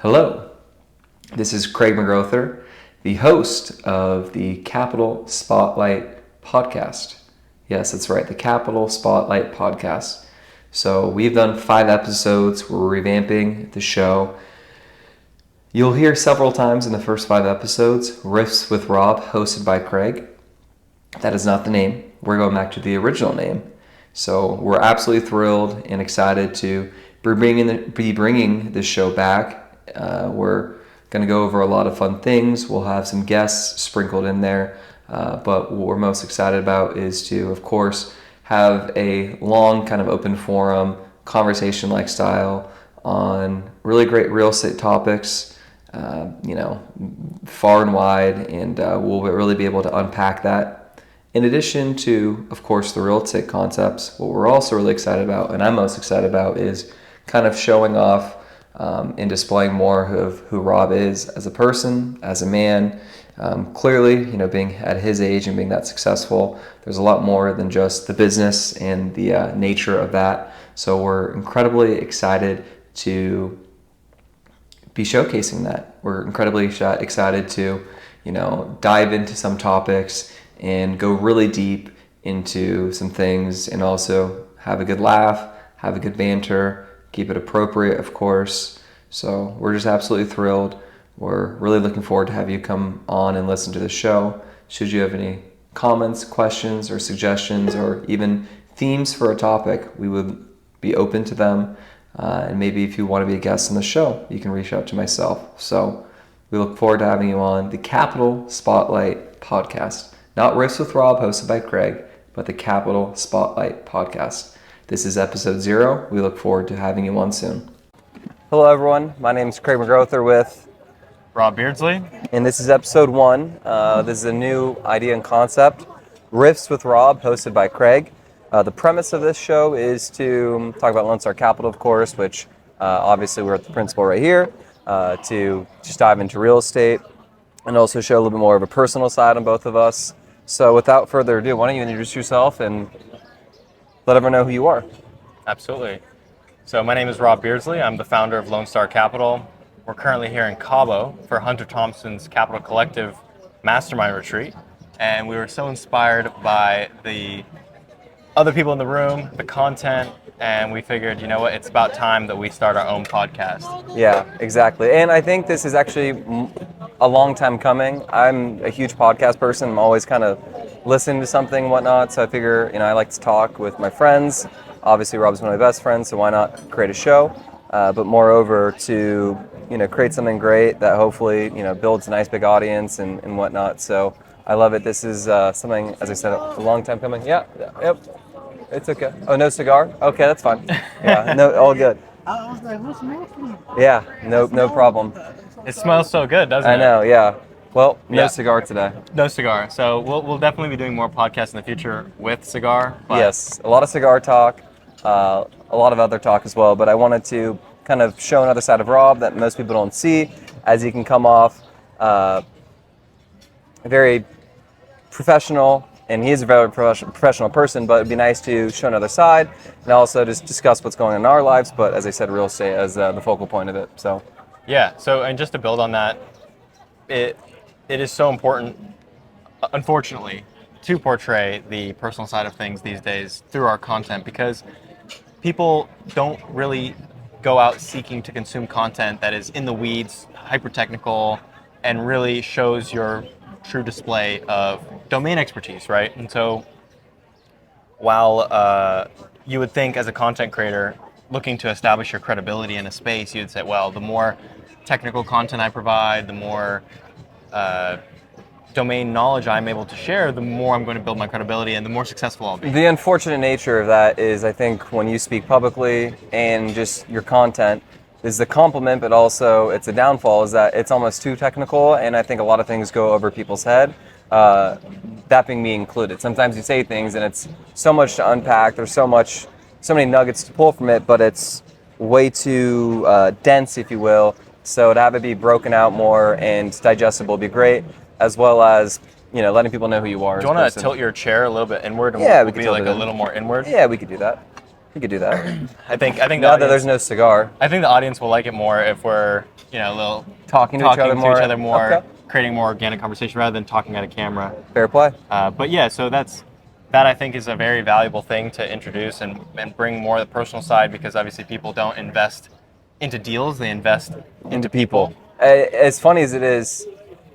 Hello, this is Craig McGrouther, the host of the Capital Spotlight podcast. Yes, that's right, the Capital Spotlight podcast. So we've done 5 episodes. We're revamping the show. You'll hear several times in the first 5 episodes, Riffs with Rob, hosted by Craig. That is not the name. We're going back to the original name. So we're absolutely thrilled and excited to be bringing this show back. We're going to go over a lot of fun things. We'll have some guests sprinkled in there. But what we're most excited about is to, of course, have a long kind of open forum, conversation-like style on really great real estate topics, far and wide, and we'll really be able to unpack that. In addition to, of course, the real estate concepts, what we're also really excited about, and I'm most excited about, is kind of showing off and displaying more of who Rob is as a person, as a man. Clearly, being at his age and being that successful, there's a lot more than just the business and the nature of that. So we're incredibly excited to be showcasing that. We're incredibly excited to, dive into some topics and go really deep into some things, and also have a good laugh, have a good banter, keep it appropriate, of course. So we're just absolutely thrilled. We're really looking forward to have you come on and listen to the show. Should you have any comments, questions, or suggestions, or even themes for a topic, we would be open to them. And maybe if you want to be a guest on the show, you can reach out to myself. So we look forward to having you on the Capital Spotlight podcast. Not Riffs with Rob, hosted by Craig, but the Capital Spotlight podcast. This is episode 0. We look forward to having you on soon. Hello, everyone. My name is Craig McGrouther with Rob Beardsley. And this is episode 1. This is a new idea and concept, Riffs with Rob, hosted by Craig. The premise of this show is to talk about Lone Star Capital, of course, which obviously we're at the principal right here, to just dive into real estate and also show a little bit more of a personal side on both of us. So without further ado, why don't you introduce yourself and let everyone know who you are. Absolutely. So my name is Rob Beardsley. I'm the founder of Lone Star Capital. We're currently here in Cabo for Hunter Thompson's Capital Collective Mastermind Retreat. And we were so inspired by the other people in the room, the content, and we figured, it's about time that we start our own podcast. Yeah, exactly. And I think this is actually a long time coming. I'm a huge podcast person. I'm always kind of listening to something and whatnot. So I figure, I like to talk with my friends. Obviously, Rob's one of my best friends, so why not create a show? But moreover, to create something great that hopefully builds a nice big audience and whatnot. So I love it. This is something, as I said, a long time coming. Yeah, yep. It's okay. Oh, no cigar? Okay, that's fine. Yeah, no, all good. I was like, what's smoking? Yeah, no problem. It smells so good, doesn't it? I know, yeah. Well, no Yeah. cigar today. No cigar. So we'll definitely be doing more podcasts in the future with cigar. But Yes, a lot of cigar talk, a lot of other talk as well, but I wanted to kind of show another side of Rob that most people don't see, as he can come off very professional, and he is a very professional person, but it'd be nice to show another side and also just discuss what's going on in our lives, but as I said, real estate as the focal point of it. So yeah, and just to build on that, it is so important, unfortunately, to portray the personal side of things these days through our content, because people don't really go out seeking to consume content that is in the weeds, hyper-technical, and really shows your true display of domain expertise, right? And so while you would think as a content creator looking to establish your credibility in a space, you'd say, well, the more technical content I provide, the more domain knowledge I'm able to share, the more I'm going to build my credibility and the more successful I'll be. the unfortunate nature of that is, I think, when you speak publicly and just your content is the compliment, but also it's a downfall, is that it's almost too technical, and I think a lot of things go over people's head, that being me included. Sometimes you say things and it's so much to unpack, there's so many nuggets to pull from it, but it's way too dense, if you will. So to have it be broken out more and digestible would be great, as well as letting people know who you are. Do you want to tilt your chair a little bit inward? And Yeah, we'll we could be tilt like it a in. little more inward. Yeah, we could do that. We could do that. I think the Now that there's audience, no cigar. I think the audience will like it more if we're, a little Talking to each other more. Okay. creating more organic conversation rather than talking at a camera. Fair play. But yeah, so that I think is a very valuable thing to introduce and bring more of the personal side, because obviously people don't invest into deals, they invest into people. As funny as it is,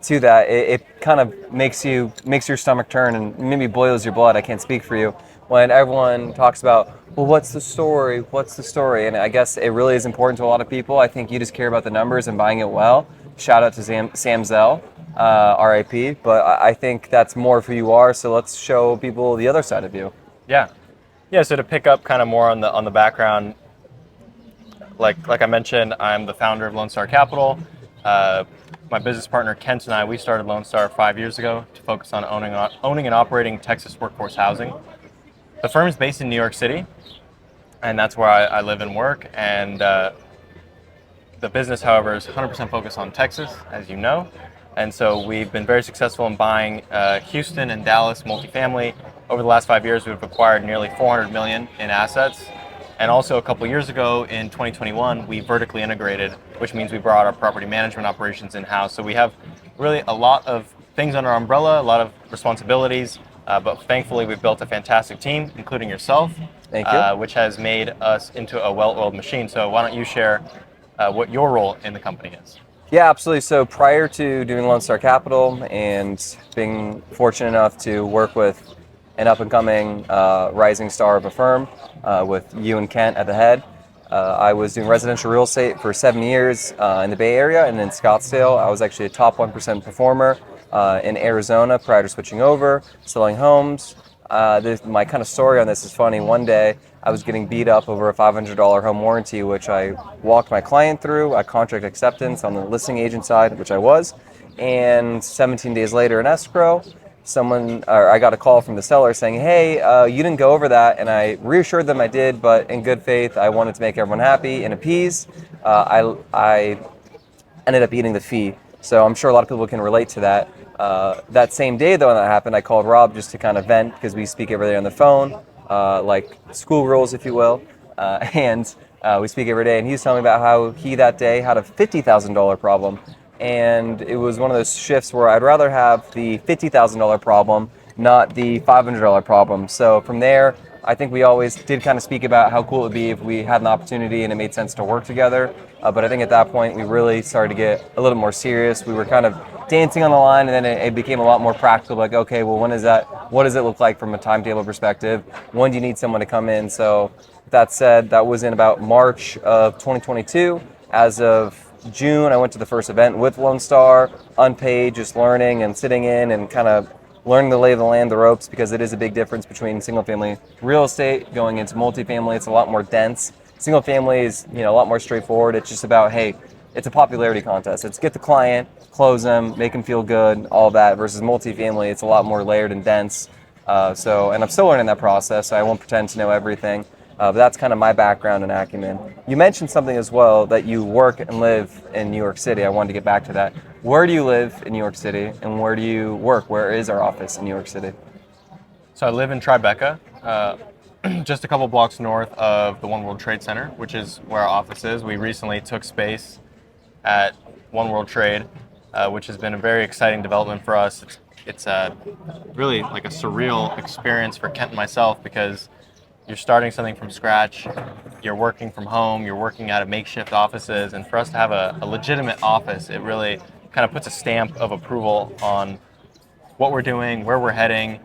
to that, it kind of makes your stomach turn and maybe boils your blood. I can't speak for you. When everyone talks about, well, what's the story? What's the story? And I guess it really is important to a lot of people. I think you just care about the numbers and buying it well. Shout out to Sam Zell, RIP. But I think that's more of who you are. So let's show people the other side of you. Yeah. Yeah, so to pick up kind of more on the background, like I mentioned, I'm the founder of Lone Star Capital. My business partner Kent and I, we started Lone Star 5 years ago to focus on owning and operating Texas workforce housing. The firm is based in New York City, and that's where I live and work. And the business, however, is 100% focused on Texas, as you know. And so we've been very successful in buying Houston and Dallas multifamily. Over the last 5 years, we've acquired nearly $400 million in assets. And also a couple years ago, in 2021, we vertically integrated, which means we brought our property management operations in-house. So we have really a lot of things under our umbrella, a lot of responsibilities, but thankfully we've built a fantastic team, including yourself, Thank you. which has made us into a well-oiled machine. So why don't you share what your role in the company is? Yeah, absolutely. So prior to doing Lone Star Capital and being fortunate enough to work with an up-and-coming rising star of a firm with you and Kent at the head, I was doing residential real estate for 7 years in the Bay Area and in Scottsdale. I was actually a top 1% performer in Arizona prior to switching over, selling homes. My kind of story on this is funny. One day, I was getting beat up over a $500 home warranty, which I walked my client through a contract acceptance on the listing agent side, which I was. And 17 days later in escrow, I got a call from the seller saying, hey, you didn't go over that. And I reassured them I did, but in good faith, I wanted to make everyone happy and appease. I ended up eating the fee. So I'm sure a lot of people can relate to that. That same day, though, when that happened, I called Rob just to kind of vent, because we speak every day on the phone, like school rules, if you will. And we speak every day. And he was telling me about how he that day had a $50,000 problem. And it was one of those shifts where I'd rather have the $50,000 problem, not the $500 problem. So from there, I think we always did kind of speak about how cool it would be if we had an opportunity and it made sense to work together. But I think at that point, we really started to get a little more serious. We were kind of dancing on the line, and then it became a lot more practical. Like, okay, well, when is that? What does it look like from a timetable perspective? When do you need someone to come in? So that said, that was in about March of 2022. As of June, I went to the first event with Lone Star, unpaid, just learning and sitting in and kind of learning the lay of the land, the ropes, because it is a big difference between single-family real estate going into multifamily. It's a lot more dense. Single-family is, a lot more straightforward. It's just about, hey, it's a popularity contest. It's get the client, close them, make them feel good, all that. Versus multifamily, it's a lot more layered and dense. And I'm still learning that process. So I won't pretend to know everything. But that's kind of my background and acumen. You mentioned something as well, that you work and live in New York City. I wanted to get back to that. Where do you live in New York City, and where do you work? Where is our office in New York City? So I live in Tribeca, just a couple blocks north of the One World Trade Center, which is where our office is. We recently took space at One World Trade, which has been a very exciting development for us. It's really like a surreal experience for Kent and myself, because you're starting something from scratch, you're working from home, you're working out of makeshift offices, and for us to have a legitimate office, it really kind of puts a stamp of approval on what we're doing, where we're heading,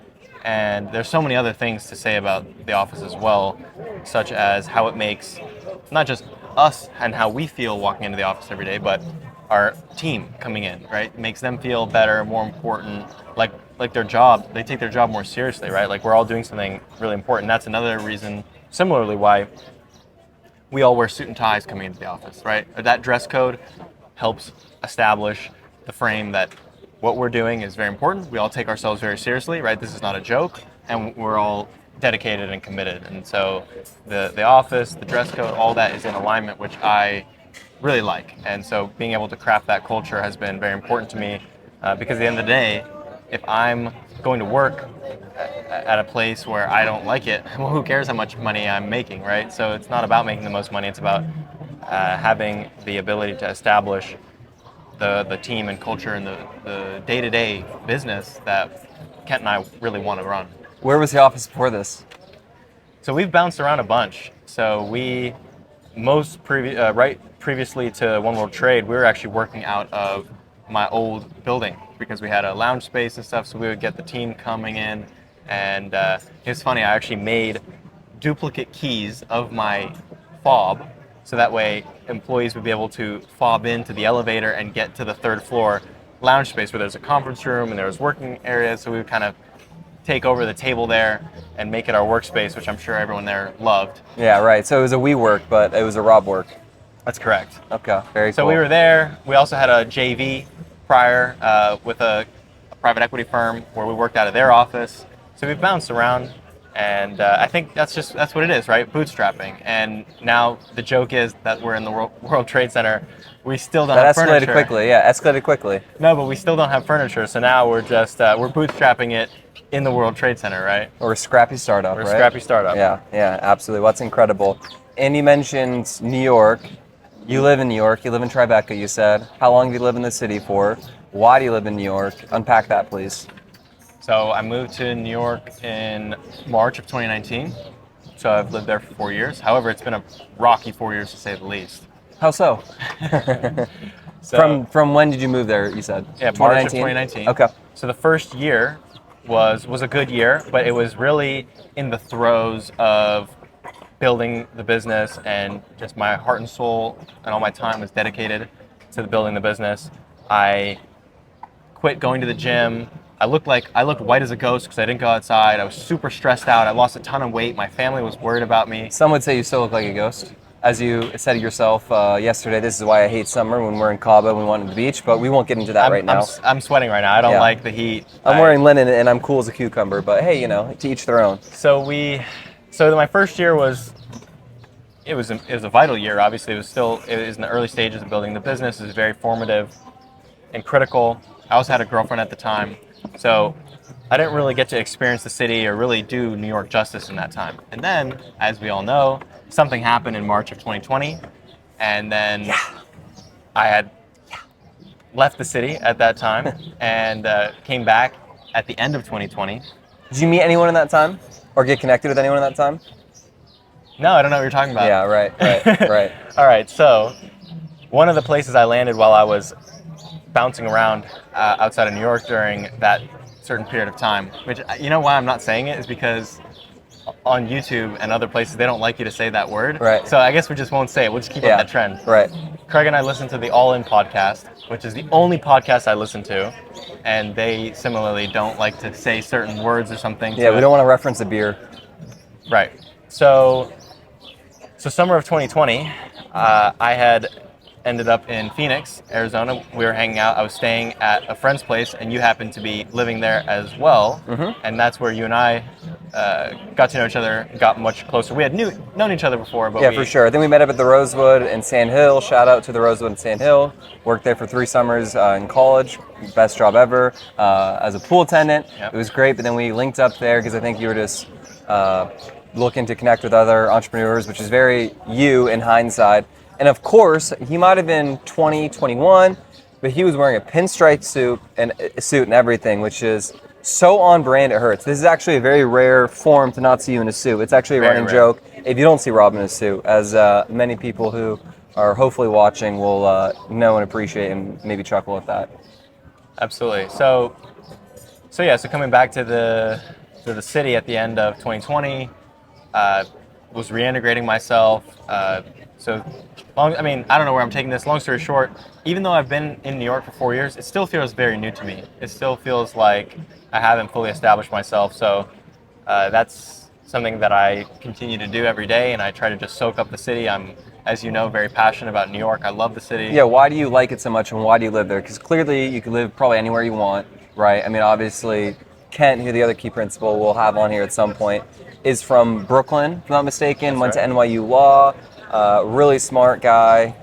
and there's so many other things to say about the office as well, such as how it makes not just us and how we feel walking into the office every day, but our team coming in, right? It makes them feel better, more important, like their job, they take their job more seriously, right? Like we're all doing something really important. That's another reason, similarly, why we all wear suit and ties coming into the office, right? That dress code helps establish the frame that what we're doing is very important. We all take ourselves very seriously, right? This is not a joke, and we're all dedicated and committed. And so the office, the dress code, all that is in alignment, which I really like. And so being able to craft that culture has been very important to me, because at the end of the day, if I'm going to work at a place where I don't like it, well, who cares how much money I'm making, right? So it's not about making the most money. It's about having the ability to establish the team and culture and the day-to-day business that Kent and I really want to run. Where was the office before this? So we've bounced around a bunch. So we previously to One World Trade, we were actually working out of my old building because we had a lounge space and stuff. So we would get the team coming in, and it was funny. I actually made duplicate keys of my fob, so that way employees would be able to fob into the elevator and get to the third floor lounge space where there's a conference room and there was working areas. So we would kind of take over the table there and make it our workspace, which I'm sure everyone there loved. Yeah, right. So it was a WeWork, but it was a Rob work. That's correct. Okay, very So cool. we were there. We also had a JV prior with a private equity firm where we worked out of their office. So we've bounced around, and I think that's what it is, right? Bootstrapping. And now the joke is that we're in the World Trade Center. We still don't have furniture. That escalated quickly. Yeah, escalated quickly. No, but we still don't have furniture. So now we're just we're bootstrapping it in the World Trade Center, right? Or a scrappy startup, Or a right? scrappy startup. Yeah, absolutely. Well, that's incredible. And you mentioned New York. You live in New York. You live in Tribeca, you said. How long have you lived in the city for? Why do you live in New York? Unpack that, please. So I moved to New York in March of 2019. So I've lived there for 4 years. However, it's been a rocky 4 years to say the least. How so? So, From when did you move there, you said? yeah, March of 2019. Okay. So the first year was a good year, but it was really in the throes of building the business, and just my heart and soul and all my time was dedicated to building the business. I quit going to the gym. I looked white as a ghost because I didn't go outside. I was super stressed out. I lost a ton of weight. My family was worried about me. Some would say you still look like a ghost. As you said yourself yesterday, this is why I hate summer when we're in Cabo and we want to the beach, but we won't get into that right now. I'm sweating right now. I don't like the heat. I'm wearing linen and I'm cool as a cucumber, but hey, to each their own. So my first year was a vital year. Obviously, it was in the early stages of building the business. It was very formative and critical. I also had a girlfriend at the time, so I didn't really get to experience the city or really do New York justice in that time. And then, as we all know, something happened in March of 2020, and then I had left the city at that time and came back at the end of 2020. Did you meet anyone in that time? Or get connected with anyone in that time? No, I don't know what you're talking about. Yeah, right. All right, so one of the places I landed while I was bouncing around outside of New York during that certain period of time, which, why I'm not saying it is because on YouTube and other places, they don't like you to say that word. Right. So I guess we just won't say it. We'll just keep up that trend. Right. Craig and I listen to the All In podcast, which is the only podcast I listen to. And they similarly don't like to say certain words or something. Yeah, we don't want to reference a beer. Right. So summer of 2020, I had ended up in Phoenix, Arizona. We were hanging out. I was staying at a friend's place, and you happened to be living there as well. Mm-hmm. And that's where you and I got to know each other, got much closer. We had known each other before, but for sure. I think we met up at the Rosewood in Sand Hill. Shout out to the Rosewood in Sand Hill. Worked there for 3 summers in college. Best job ever as a pool attendant. Yep. It was great, but then we linked up there because I think you were just looking to connect with other entrepreneurs, which is very you in hindsight. And of course, he might have been 20, 21, but he was wearing a pinstripe suit and everything, which is so on brand it hurts. This is actually a very rare form to not see you in a suit. It's actually a running joke if you don't see Rob in a suit, as many people who are hopefully watching will know and appreciate and maybe chuckle at that. Absolutely. So coming back to the city at the end of 2020, was reintegrating myself. I don't know where I'm taking this. Long story short, even though I've been in New York for 4 years, it still feels very new to me. It still feels like I haven't fully established myself. So that's something that I continue to do every day, and I try to just soak up the city. I'm, as you know, very passionate about New York. I love the city. Yeah, why do you like it so much, and why do you live there? Because clearly you can live probably anywhere you want, right? I mean, obviously, Kent, who the other key principal we'll have on here at some point, is from Brooklyn, if I'm not mistaken. Went to NYU Law. Really smart guy.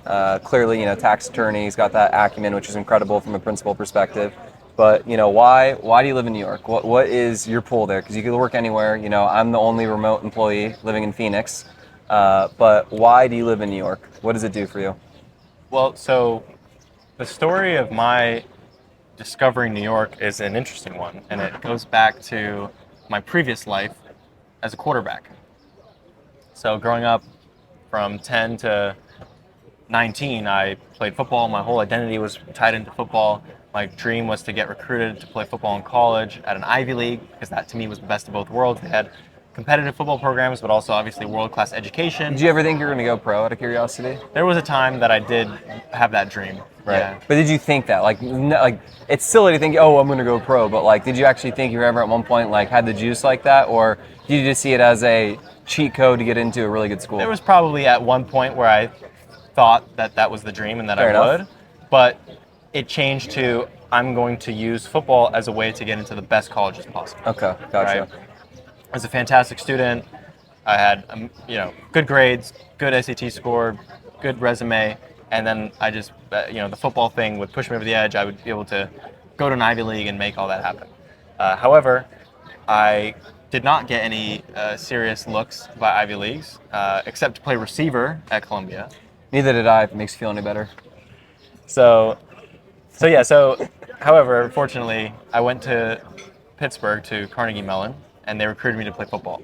Clearly, tax attorney. He's got that acumen, which is incredible from a principal perspective. but why do you live in New York? What is your pull there? Because you could work anywhere. I'm the only remote employee living in Phoenix, but why do you live in New York? What does it do for you? Well, so the story of my discovering New York is an interesting one, and it goes back to my previous life as a quarterback. So growing up from 10 to 19, I played football. My whole identity was tied into football. My dream was to get recruited to play football in college at an Ivy League, because that to me was the best of both worlds. They had competitive football programs, but also obviously world-class education. Did you ever think you were going to go pro out of curiosity? There was a time that I did have that dream. Right. Yeah. But did you think that? Like it's silly to think, oh, I'm going to go pro, but like, did you actually think you were ever at one point like had the juice like that, or did you just see it as a cheat code to get into a really good school? There was probably at one point where I thought that that was the dream and that Fair I enough. would, but it changed to I'm going to use football as a way to get into the best colleges possible. Okay, gotcha. Right? I was a fantastic student. I had good grades, good SAT score, good resume, and then I just the football thing would push me over the edge. I would be able to go to an Ivy League and make all that happen. However, I did not get any serious looks by Ivy Leagues, except to play receiver at Columbia. Neither did I, if it makes you feel any better. So, however, unfortunately, I went to Pittsburgh to Carnegie Mellon, and they recruited me to play football.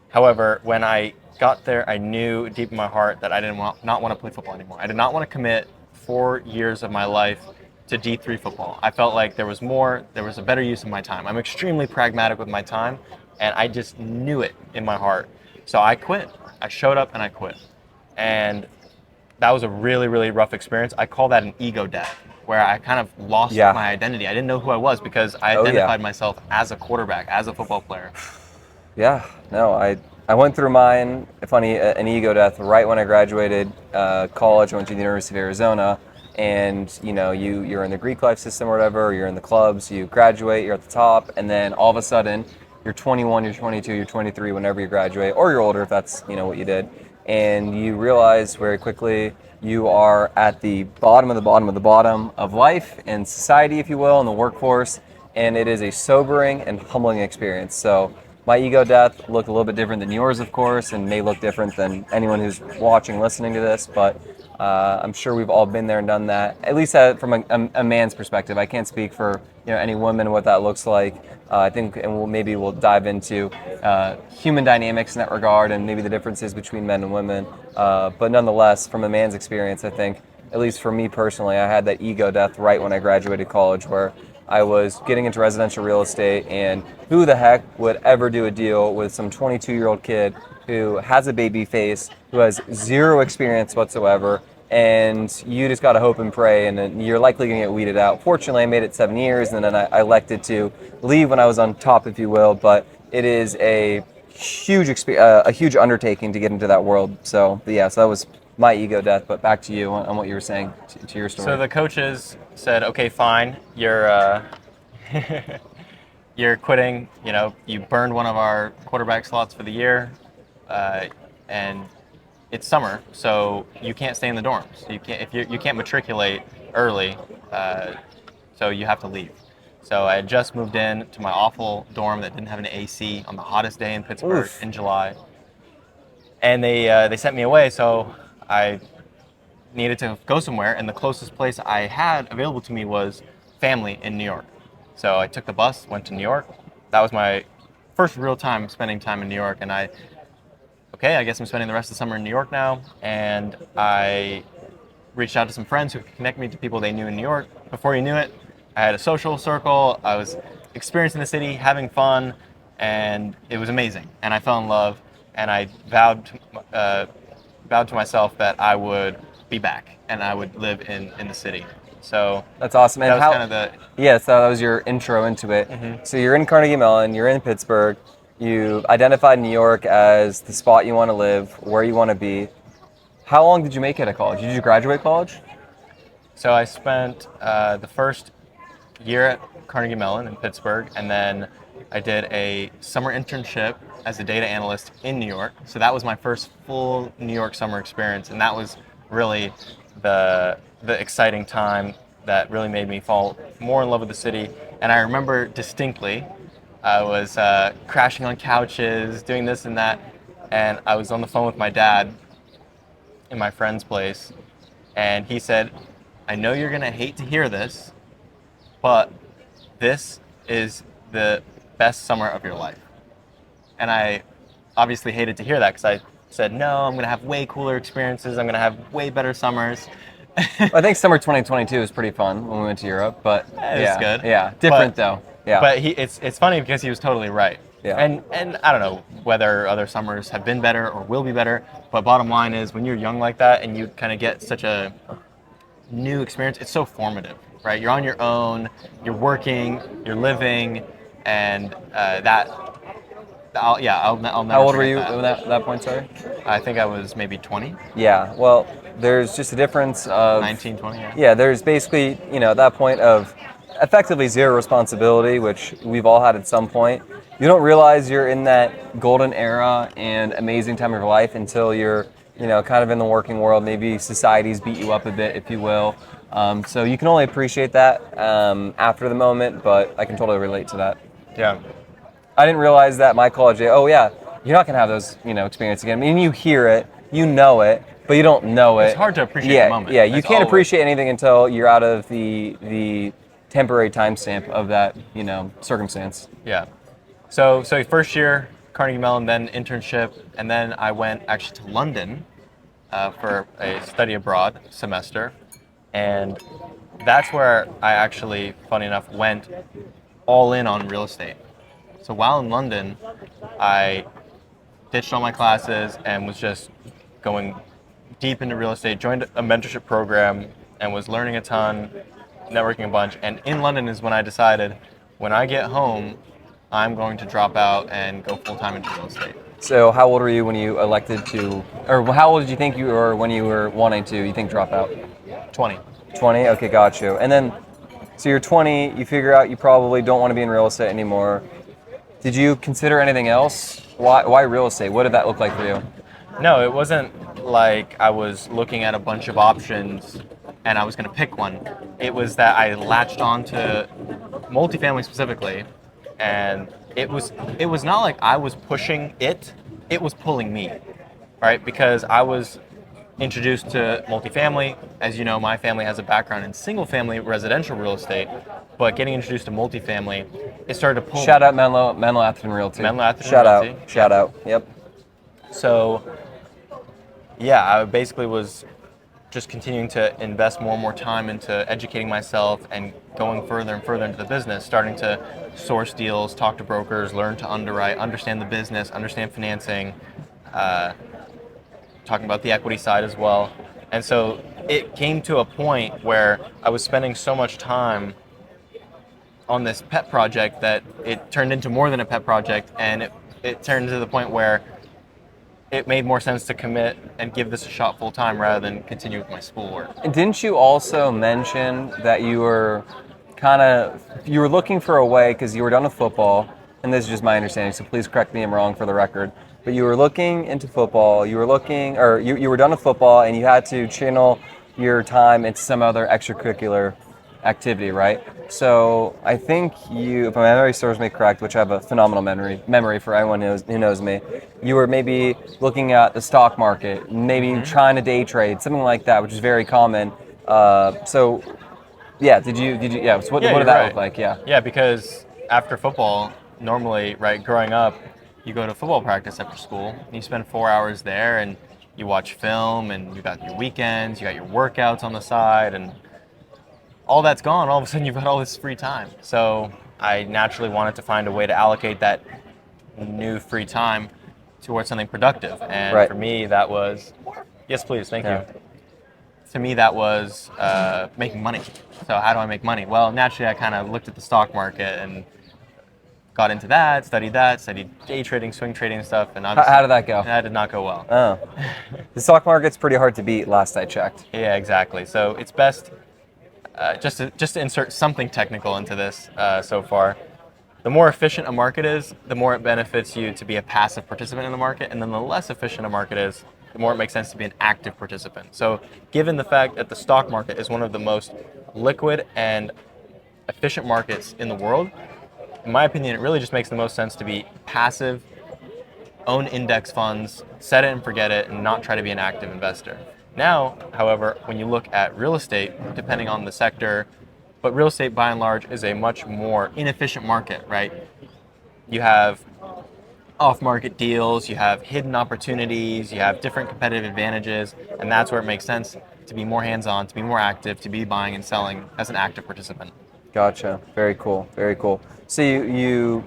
However, when I got there, I knew deep in my heart that I not want to play football anymore. I did not want to commit 4 years of my life to D3 football. I felt like there was a better use of my time. I'm extremely pragmatic with my time, and I just knew it in my heart. So I quit. I showed up and I quit. And that was a really, really rough experience. I call that an ego death, where I kind of lost my identity. I didn't know who I was because I identified myself as a quarterback, as a football player. Yeah, no, I went through mine, an ego death right when I graduated college. I went to the University of Arizona, and you're in the Greek life system or whatever, or you're in the clubs, you graduate, you're at the top, and then all of a sudden, you're 21, you're 22, you're 23 whenever you graduate, or you're older if that's what you did, and you realize very quickly you are at the bottom of the bottom of the bottom of life and society, if you will, in the workforce, and it is a sobering and humbling experience. So my ego death looked a little bit different than yours, of course, and may look different than anyone who's watching, listening to this, but I'm sure we've all been there and done that, at least from a man's perspective. I can't speak for any woman and what that looks like. I think, and maybe we'll dive into human dynamics in that regard and maybe the differences between men and women. But nonetheless, from a man's experience, I think, at least for me personally, I had that ego death right when I graduated college, where I was getting into residential real estate, and who the heck would ever do a deal with some 22-year-old kid who has a baby face, who has zero experience whatsoever, and you just got to hope and pray, and then you're likely going to get weeded out. Fortunately, I made it 7 years, and then I elected to leave when I was on top, if you will, but it is a huge undertaking to get into that world. So that was my ego death. But back to you on what you were saying to your story. So the coaches said, okay, fine, you're you're quitting. You burned one of our quarterback slots for the year, and it's summer, so you can't stay in the dorms. You can't matriculate early, so you have to leave. So I had just moved in to my awful dorm that didn't have an AC on the hottest day in Pittsburgh in July, and they sent me away. So I needed to go somewhere, and the closest place I had available to me was family in New York. So I took the bus, went to New York. That was my first real time spending time in New York, and I guess I'm spending the rest of the summer in New York now. And I reached out to some friends who could connect me to people they knew in New York. Before you knew it, I had a social circle. I was experiencing the city, having fun, and it was amazing. And I fell in love, and I vowed to myself that I would be back and I would live in the city. So that's awesome. And that was kind of so that was your intro into it. Mm-hmm. So you're in Carnegie Mellon, you're in Pittsburgh, you identified New York as the spot you want to live, where you want to be. How long did you make it at college? Did you graduate college? So I spent the first year at Carnegie Mellon in Pittsburgh, and then I did a summer internship as a data analyst in New York. So that was my first full New York summer experience, and that was really the exciting time that really made me fall more in love with the city. And I remember distinctly, I was crashing on couches, doing this and that, and I was on the phone with my dad in my friend's place, and he said, I know you're gonna hate to hear this, but this is the best summer of your life. And I obviously hated to hear that because I said, no, I'm gonna have way cooler experiences, I'm gonna have way better summers. I think summer 2022 was pretty fun when we went to Europe, but It was good. Yeah, different But- though. Yeah. But it's funny because he was totally right. Yeah. And I don't know whether other summers have been better or will be better, but bottom line is when you're young like that and you kind of get such a new experience, it's so formative, right? You're on your own, you're working, you're living, and I'll never How old were forget you that. at that point, sorry? I think I was maybe 20, Yeah, well, there's just a difference of 19, 20, yeah. Yeah, there's basically, at that point of effectively zero responsibility, which we've all had at some point. You don't realize you're in that golden era and amazing time of your life until you're, kind of in the working world. Maybe society's beat you up a bit, if you will. So you can only appreciate that after the moment, but I can totally relate to that. Yeah. I didn't realize that my college day, oh yeah, you're not going to have those, experiences again. I mean, you hear it, you know it, but you don't know it. It's hard to appreciate the moment. Yeah, you That's can't always- appreciate anything until you're out of the temporary timestamp of that, circumstance. Yeah. So first year, Carnegie Mellon, then internship, and then I went actually to London for a study abroad semester. And that's where I actually, funny enough, went all in on real estate. So while in London, I ditched all my classes and was just going deep into real estate, joined a mentorship program, and was learning a ton, networking a bunch. And in London is when I decided, when I get home, I'm going to drop out and go full-time into real estate. So how old were you when you elected to, or how old did you think you were when you were wanting to, drop out? 20. 20? Okay, got you. And then, so you're 20, you figure out you probably don't want to be in real estate anymore. Did you consider anything else? Why real estate? What did that look like for you? No, it wasn't like I was looking at a bunch of options and I was going to pick one. It was that I latched on to multifamily specifically, and it was not like I was pushing it was pulling me, right? Because I was introduced to multifamily. As you know, my family has a background in single family residential real estate, but getting introduced to multifamily, it started to pull. Shout out Menlo Atherton Realty. Menlo Atherton Shout Realty. out. Shout out. Yep. So, yeah, I basically was just continuing to invest more and more time into educating myself and going further and further into the business, starting to source deals, talk to brokers, learn to underwrite, understand the business, understand financing, talking about the equity side as well. And so it came to a point where I was spending so much time on this pet project that it turned into more than a pet project, and it turned to the point where it made more sense to commit and give this a shot full time rather than continue with my schoolwork. And didn't you also mention that you were looking for a way, because you were done with football, and this is just my understanding, so please correct me if I'm wrong for the record, but you were looking into football, you were done with football and you had to channel your time into some other extracurricular activity, right? So I think you, if my memory serves me correct, which I have a phenomenal memory for anyone who knows me, you were maybe looking at the stock market, maybe trying to day trade, something like that, which is very common. So yeah, what did that look like? Yeah, because after football, normally, right, growing up, you go to football practice after school, and you spend 4 hours there, and you watch film, and you got your weekends, you got your workouts on the side, and all that's gone. All of a sudden, you've got all this free time. So I naturally wanted to find a way to allocate that new free time towards something productive. And Right. for me, that was, yes, please, thank Yeah. you. To me, that was making money. So how do I make money? Well, naturally, I kind of looked at the stock market and got into that, studied day trading, swing trading and stuff. And How did that go? That did not go well. Oh, the stock market's pretty hard to beat. Last I checked. Yeah, exactly. So it's best, just to insert something technical into this so far, the more efficient a market is, the more it benefits you to be a passive participant in the market, and then the less efficient a market is, the more it makes sense to be an active participant. So given the fact that the stock market is one of the most liquid and efficient markets in the world, in my opinion, it really just makes the most sense to be passive, own index funds, set it and forget it, and not try to be an active investor. Now, however, when you look at real estate, depending on the sector, but real estate by and large is a much more inefficient market, right? You have off-market deals, you have hidden opportunities, you have different competitive advantages, and that's where it makes sense to be more hands-on, to be more active, to be buying and selling as an active participant. Gotcha. Very cool. Very cool. So you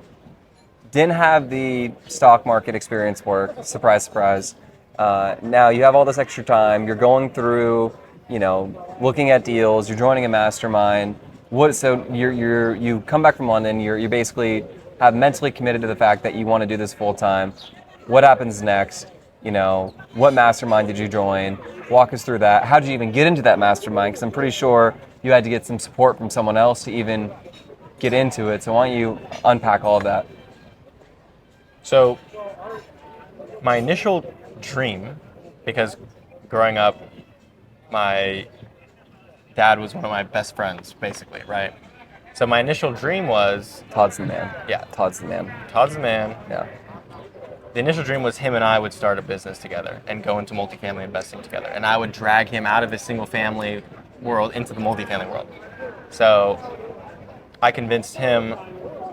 didn't have the stock market experience work. Surprise, surprise. Now you have all this extra time. You're going through, looking at deals. You're joining a mastermind. So you come back from London. You basically have mentally committed to the fact that you want to do this full time. What happens next? What mastermind did you join? Walk us through that. How did you even get into that mastermind? Because I'm pretty sure you had to get some support from someone else to even get into it. So why don't you unpack all of that? So my initial dream, because growing up, my dad was one of my best friends, basically, right? So my initial dream was... Todd's the man. Yeah. Todd's the man. Todd's the man. Yeah. The initial dream was him and I would start a business together and go into multifamily investing together. And I would drag him out of his single family world into the multifamily world. So I convinced him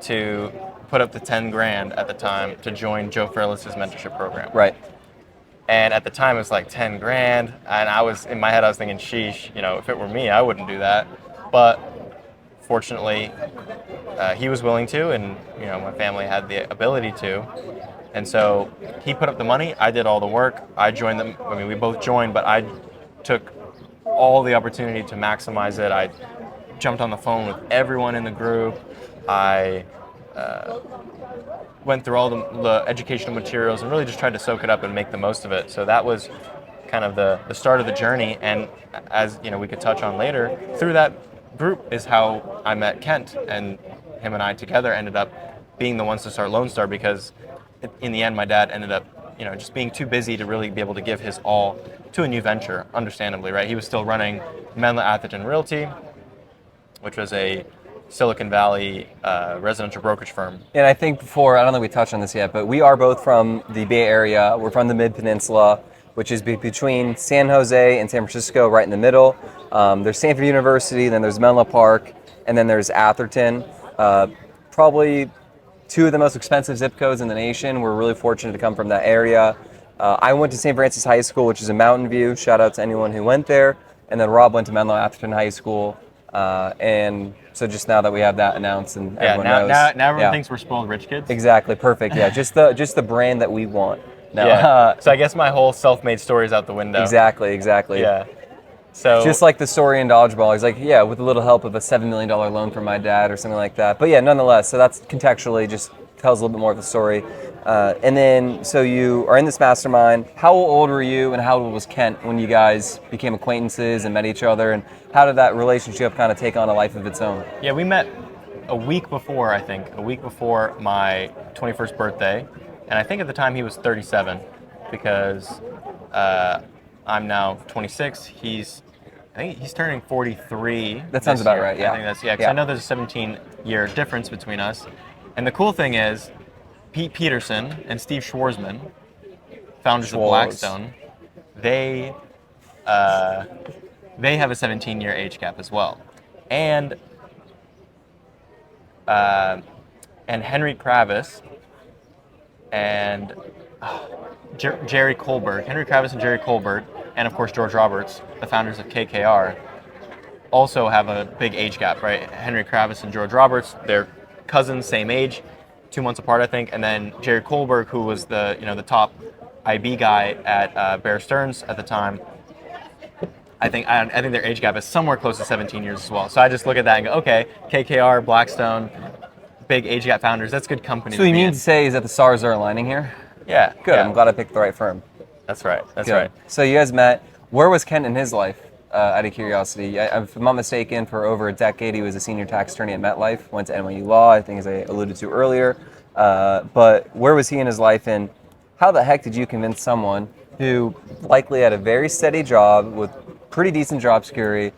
to put up the 10 grand at the time to join Joe Fairless's mentorship program. Right. And at the time it was like 10 grand. And in my head, I was thinking, sheesh, if it were me, I wouldn't do that. But fortunately, he was willing to, and my family had the ability to. And so he put up the money, I did all the work, I joined them. I mean, we both joined, but I took all the opportunity to maximize it. I jumped on the phone with everyone in the group. I went through all the educational materials and really just tried to soak it up and make the most of it. So that was kind of the start of the journey. And as we could touch on later, through that group is how I met Kent, and him and I together ended up being the ones to start Lone Star, because in the end, my dad ended up, just being too busy to really be able to give his all to a new venture, understandably, right? He was still running Menlo Atherton Realty, which was a Silicon Valley residential brokerage firm. And I think I don't think we touched on this yet, but we are both from the Bay Area. We're from the Mid-Peninsula, which is between San Jose and San Francisco, right in the middle. There's Stanford University, then there's Menlo Park, and then there's Atherton. Probably two of the most expensive zip codes in the nation. We're really fortunate to come from that area. I went to St. Francis High School, which is in Mountain View. Shout out to anyone who went there. And then Rob went to Menlo Atherton High School. And so just now that we have that announced and everyone knows. Now everyone thinks we're spoiled rich kids. Exactly, perfect. Yeah, just the brand that we want. Now, yeah. So I guess my whole self-made story is out the window. Exactly. Yeah. So just like the story in Dodgeball, he's like, yeah, with a little help of a $7 million loan from my dad or something like that. But yeah, nonetheless, so that's contextually just tells a little bit more of the story. And then, so you are in this mastermind. How old were you and how old was Kent when you guys became acquaintances and met each other? And how did that relationship kind of take on a life of its own? Yeah, we met a week before my 21st birthday. And I think at the time he was 37, because I'm now 26. I think he's turning 43. That sounds about right, yeah. I think that's, because I know there's a 17-year difference between us. And the cool thing is, Pete Peterson and Steve Schwarzman, founders of Blackstone, they have a 17-year age gap as well. And Henry Kravis and Jerry Colbert, Henry Kravis and Jerry Colbert, and of course George Roberts, the founders of KKR, also have a big age gap, right? Henry Kravis and George Roberts, they're cousins, same age, 2 months apart, I think. And then Jerry Colbert, who was the top IB guy at Bear Stearns at the time, I think their age gap is somewhere close to 17 years as well. So I just look at that and go, okay, KKR, Blackstone, big age gap founders, that's good company. So what you mean to say is that the stars are aligning here? Yeah. Good. Yeah. I'm glad I picked the right firm. That's right. That's Good. right. So you guys met. Where was Kent in his life? Out of curiosity, if I'm not mistaken, for over a decade he was a senior tax attorney at MetLife. Went to NYU Law, I think, as I alluded to earlier. But where was he in his life, and how the heck did you convince someone who likely had a very steady job with pretty decent job security.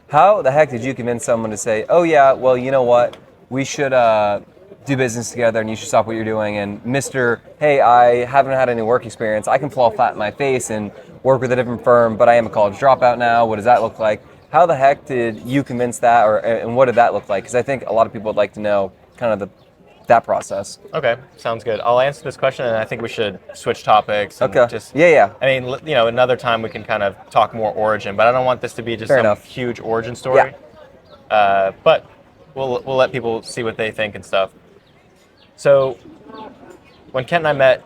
How the heck did you convince someone to say, oh yeah, well, you know what, we should do business together and you should stop what you're doing, and Mr. Hey, I haven't had any work experience, I can fall flat in my face and work with a different firm, but I am a college dropout now, what does that look like? How the heck did you convince that, and what did that look like? Because I think a lot of people would like to know kind of that process. Okay, sounds good. I'll answer this question, and I think we should switch topics. And Okay. Yeah. I mean, another time we can kind of talk more origin, but I don't want this to be just Fair some enough. huge origin story. But we'll let people see what they think and stuff. So when Kent and I met,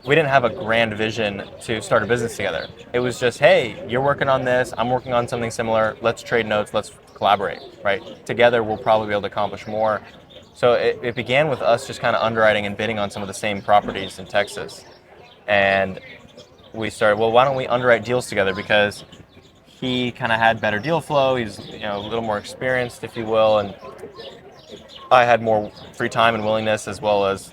we didn't have a grand vision to start a business together. It was just, hey, you're working on this, I'm working on something similar. Let's trade notes. Let's collaborate. Right? Together, we'll probably be able to accomplish more. So it began with us just kind of underwriting and bidding on some of the same properties in Texas. And we started, well, why don't we underwrite deals together? Because he kind of had better deal flow. He's a little more experienced, if you will. And I had more free time and willingness, as well as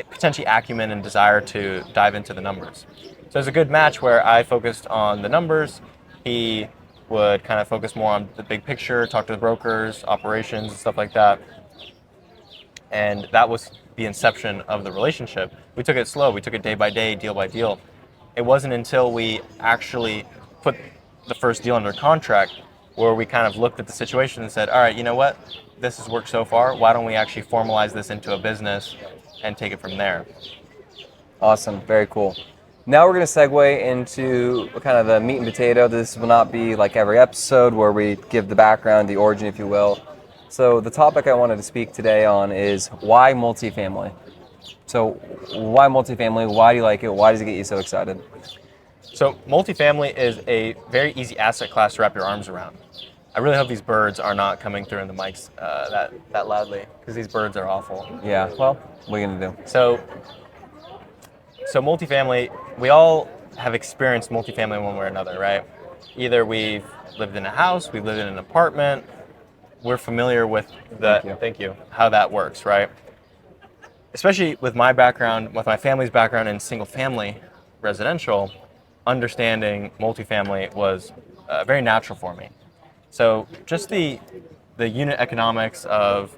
potentially acumen and desire to dive into the numbers. So it's a good match where I focused on the numbers. He would kind of focus more on the big picture, talk to the brokers, operations, and stuff like that. And that was the inception of the relationship. We took it slow. We took it day by day, deal by deal. It wasn't until we actually put the first deal under contract where we kind of looked at the situation and said, all right, you know what? This has worked so far. Why don't we actually formalize this into a business and take it from there? Awesome. Very cool. Now we're going to segue into kind of the meat and potato. This will not be like every episode where we give the background, the origin, if you will. So the topic I wanted to speak today on is why multifamily? So why multifamily? Why do you like it? Why does it get you so excited? So multifamily is a very easy asset class to wrap your arms around. I really hope these birds are not coming through in the mics that loudly, because these birds are awful. Yeah, well, what are you going to do? So multifamily, we all have experienced multifamily one way or another, right? Either we've lived in a house, we've lived in an apartment, we're familiar with how that works, right? Especially with my background, with my family's background in single family residential, understanding multifamily was very natural for me. So just the unit economics of,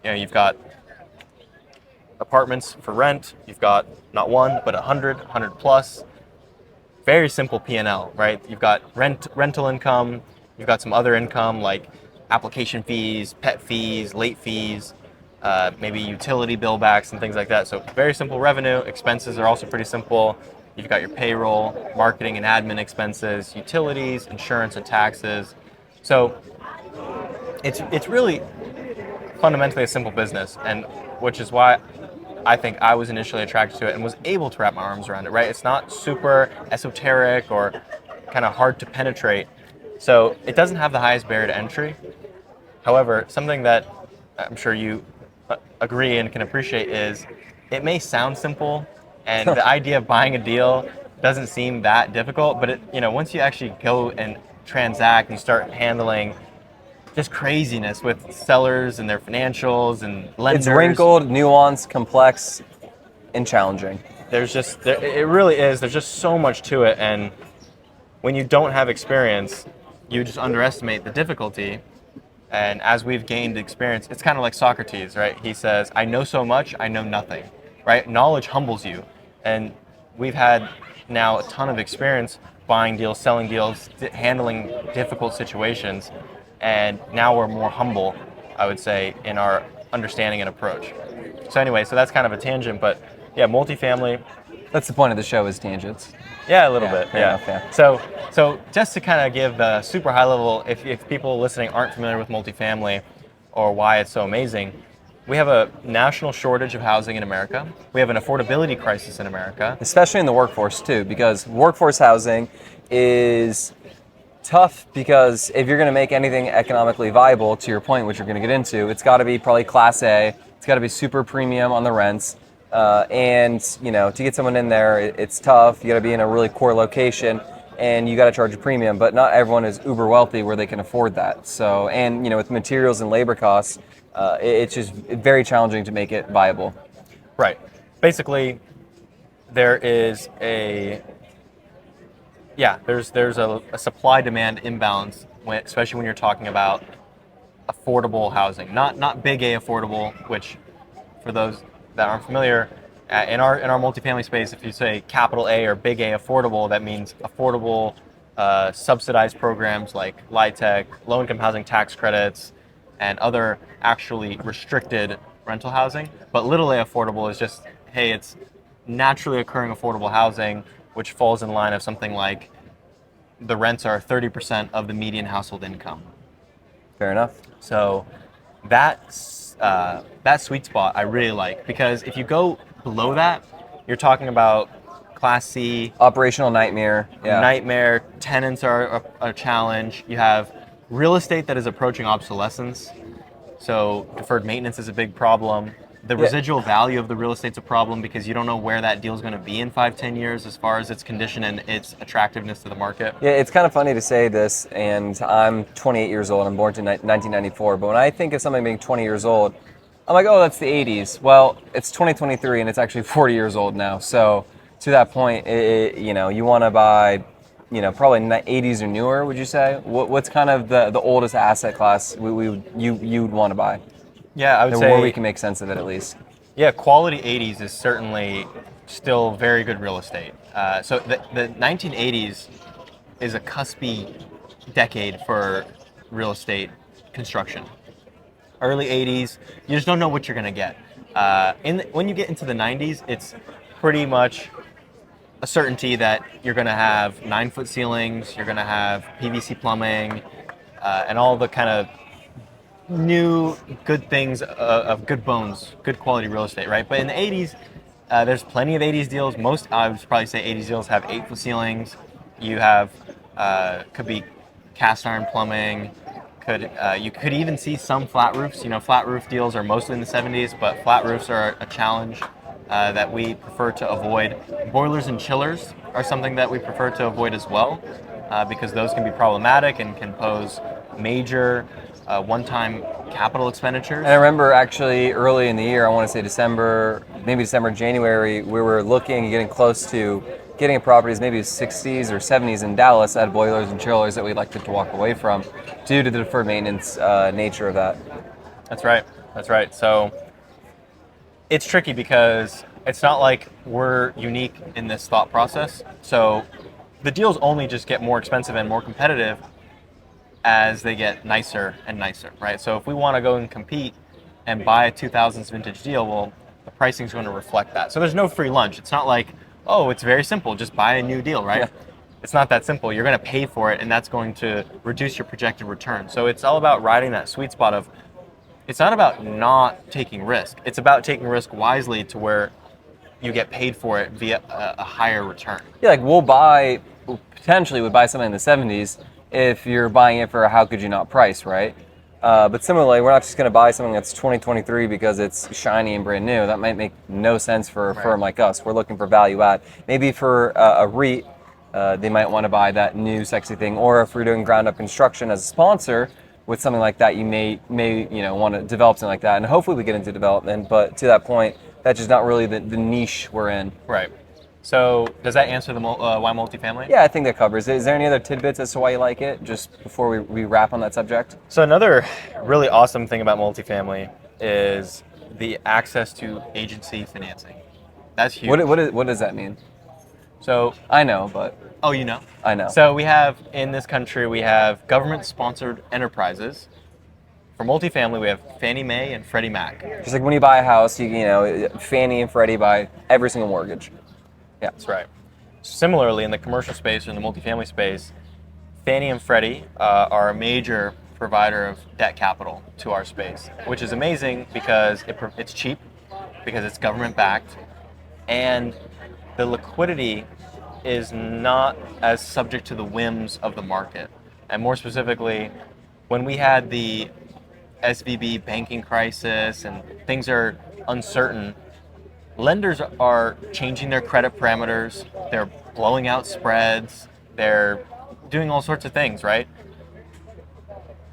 you've got apartments for rent, you've got not one, but 100 plus. Very simple P&L, right? You've got rental income, you've got some other income like application fees, pet fees, late fees, maybe utility bill backs and things like that. So very simple revenue. Expenses are also pretty simple. You've got your payroll, marketing and admin expenses, utilities, insurance and taxes. So it's really fundamentally a simple business, and which is why I think I was initially attracted to it and was able to wrap my arms around it, right? It's not super esoteric or kind of hard to penetrate. So it doesn't have the highest barrier to entry. However, something that I'm sure you agree and can appreciate is it may sound simple, and the idea of buying a deal doesn't seem that difficult, but once you actually go and transact and start handling just craziness with sellers and their financials and lenders. It's wrinkled, nuanced, complex, and challenging. It really is. There's just so much to it, and when you don't have experience, you just underestimate the difficulty. And as we've gained experience, it's kind of like Socrates, right? He says, I know so much, I know nothing, right? Knowledge humbles you. And we've had now a ton of experience buying deals, selling deals, handling difficult situations. And now we're more humble, I would say, in our understanding and approach. So anyway, so that's kind of a tangent, but yeah, multifamily. That's the point of the show, is tangents. Yeah, a little bit. Yeah. Enough, yeah. So just to kind of give the super high level, if people listening aren't familiar with multifamily or why it's so amazing, we have a national shortage of housing in America. We have an affordability crisis in America. Especially in the workforce too, because workforce housing is tough, because if you're going to make anything economically viable, to your point, which you're going to get into, it's got to be probably Class A. It's got to be super premium on the rents. And to get someone in there, it's tough. You got to be in a really core location, and you got to charge a premium. But not everyone is uber wealthy where they can afford that. So, and with materials and labor costs, it's just very challenging to make it viable. Right. Basically, there is there's a supply demand imbalance especially when you're talking about affordable housing, not big A affordable, which for those that aren't familiar, in our multifamily space, if you say capital A or big A affordable, that means affordable subsidized programs like LIHTC, low income housing tax credits, and other actually restricted rental housing. But little A affordable is just, hey, it's naturally occurring affordable housing, which falls in line of something like the rents are 30% of the median household income. Fair enough. So that sweet spot I really like, because if you go below that, you're talking about Class C, Operational nightmare. Yeah. nightmare, tenants are a challenge. You have real estate that is approaching obsolescence, so deferred maintenance is a big problem. The residual value of the real estate's a problem because you don't know where that deal's going to be in 5-10 years as far as its condition and its attractiveness to the market. Yeah, it's kind of funny to say this, and I'm 28 years old. I'm born in 1994, but when I think of something being 20 years old, I'm like, oh, that's the 80s. Well, it's 2023, and it's actually 40 years old now. So to that point, you want to buy, probably 80s or newer, would you say? What's kind of the oldest asset class you'd want to buy? Yeah, I would say where we can make sense of it at least. Yeah, quality 80s is certainly still very good real estate. So the 1980s is a cuspy decade for real estate construction. Early 80s, you just don't know what you're going to get. When you get into the 90s, it's pretty much a certainty that you're going to have 9-foot ceilings, you're going to have PVC plumbing, and all the kind of new good things of good bones, good quality real estate, right? But in the 80s, there's plenty of 80s deals. Most, I would probably say 80s deals have 8-foot ceilings. You have, could be cast iron plumbing. You could even see some flat roofs. Flat roof deals are mostly in the 70s, but flat roofs are a challenge that we prefer to avoid. Boilers and chillers are something that we prefer to avoid as well, because those can be problematic and can pose major one-time capital expenditures. And I remember actually early in the year, I want to say December, January, we were looking, getting close to getting properties, maybe 60s or 70s in Dallas, that had boilers and chillers that we'd like to walk away from due to the deferred maintenance nature of that. That's right. So it's tricky because it's not like we're unique in this thought process. So the deals only just get more expensive and more competitive as they get nicer and nicer, right? So if we want to go and compete and buy a 2000s vintage deal, well, the pricing is going to reflect that. So there's no free lunch. It's not like, oh, it's very simple, just buy a new deal, right? Yeah. It's not that simple. You're going to pay for it, and that's going to reduce your projected return. So it's all about riding that sweet spot of, it's not about not taking risk. It's about taking risk wisely to where you get paid for it via a higher return. Yeah, like potentially would buy something in the 70s if you're buying it for a how could you not price, right? But similarly, we're not just going to buy something that's 2023 because it's shiny and brand new. That might make no sense for a firm like us. We're looking for value add. Maybe for a REIT, they might want to buy that new sexy thing. Or if we're doing ground up construction as a sponsor with something like that, you may want to develop something like that. And hopefully we get into development. But to that point, that's just not really the niche we're in. Right. So does that answer the why multifamily? Yeah, I think that covers it. Is there any other tidbits as to why you like it, just before we wrap on that subject? So another really awesome thing about multifamily is the access to agency financing. That's huge. What does that mean? So I know, but... Oh, you know? I know. So in this country, we have government-sponsored enterprises. For multifamily, we have Fannie Mae and Freddie Mac. Just like when you buy a house, Fannie and Freddie buy every single mortgage. Yeah, that's right. Similarly, in the commercial space or in the multifamily space, Fannie and Freddie are a major provider of debt capital to our space, which is amazing because it's cheap, because it's government-backed, and the liquidity is not as subject to the whims of the market. And more specifically, when we had the SVB banking crisis and things are uncertain, lenders are changing their credit parameters, they're blowing out spreads, they're doing all sorts of things, right?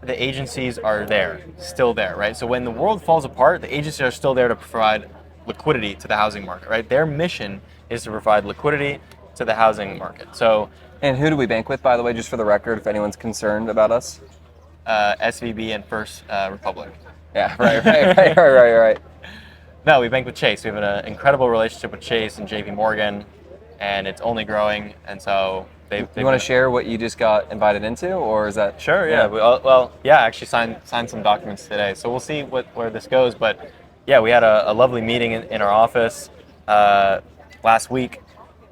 The agencies are still there, right? So when the world falls apart, the agencies are still there to provide liquidity to the housing market, right? Their mission is to provide liquidity to the housing market. So And who do we bank with, by the way, just for the record, if anyone's concerned about us? SVB and First Republic. Yeah, right. No, we bank with Chase. We have an incredible relationship with Chase and JP Morgan, and it's only growing. And so they You want to share what you just got invited into, or is that? Sure, yeah. I actually signed some documents today, so we'll see where this goes. But yeah, we had a lovely meeting in our office last week,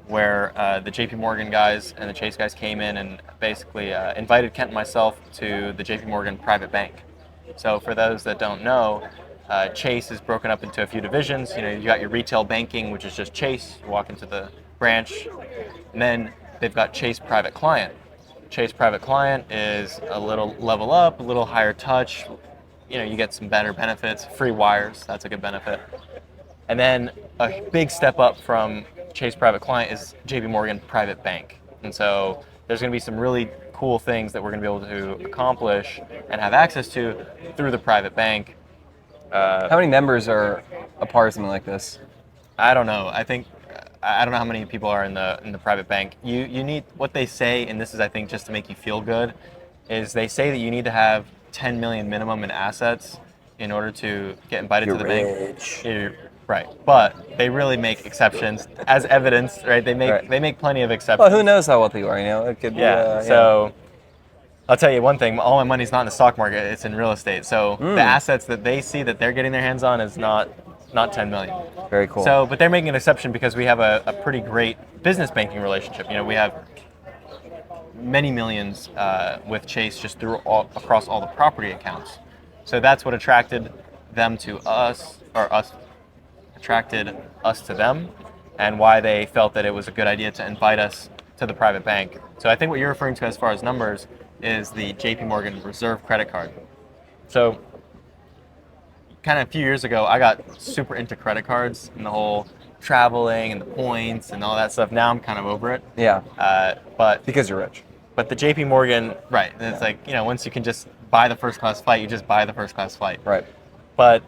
where the JP Morgan guys and the Chase guys came in and basically invited Kent and myself to the JP Morgan private bank. So for those that don't know, Chase is broken up into a few divisions. You know, you got your retail banking, which is just Chase. You walk into the branch, and then they've got Chase Private Client. Chase Private Client is a little level up, a little higher touch. You know, you get some better benefits, free wires. That's a good benefit. And then a big step up from Chase Private Client is JP Morgan Private Bank. And so there's going to be some really cool things that we're going to be able to accomplish and have access to through the private bank. How many members are a part of something like this? I don't know. I don't know how many people are in the private bank. You need, what they say, and this is I think just to make you feel good, is they say that you need to have 10 million minimum in assets in order to get invited to the bank. Right, but they really make exceptions as evidence, right? They make plenty of exceptions. Well, who knows how wealthy you are? You know, it could be. So I'll tell you one thing: all my money's not in the stock market; it's in real estate. So the assets that they see that they're getting their hands on is not 10 million. Very cool. So, but they're making an exception because we have a pretty great business banking relationship. You know, we have many millions with Chase just across all the property accounts. So that's what attracted them to us, or us attracted us to them, and why they felt that it was a good idea to invite us to the private bank. So I think what you're referring to as far as numbers is the JP Morgan Reserve credit card. So kind of a few years ago, I got super into credit cards and the whole traveling and the points and all that stuff. Now I'm kind of over it. Yeah. But because you're rich. But the JP Morgan, right? And it's like, you know, once you can just buy the first class flight, you just buy the first class flight. Right. But